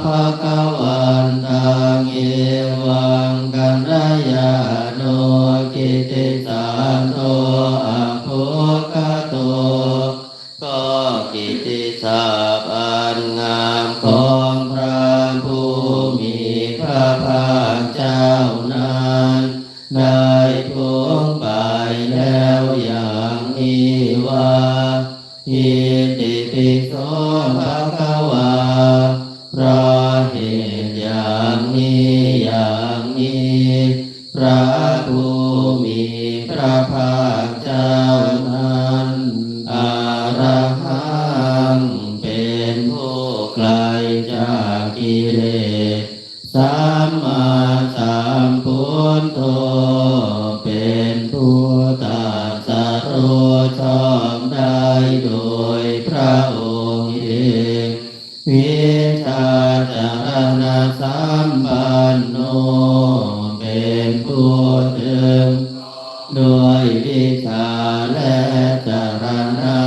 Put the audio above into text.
ภะคะวันตังเอวังกัลยาโนกิตติศัตโตอะโภคโตก็กิตติศัพท์อันงามของพระผู้มีพระภาคเจ้านั้นได้พ้นไปแล้วอย่างนี้ว่าอิติปิโสภะคะวาเพราะเหตุอย่างนี้อย่างนี้พระผู้มีพระภาคเจ้านั้นอรหังเป็นผู้ไกลจากกิเลสสัมมาสัมพุทโธเป็นผู้ตรัสรู้ชอบได้โดยพระองค์เองวิชาจารณสัมปันโนเป็นผู้ถึงด้วยวิชาและจารณะ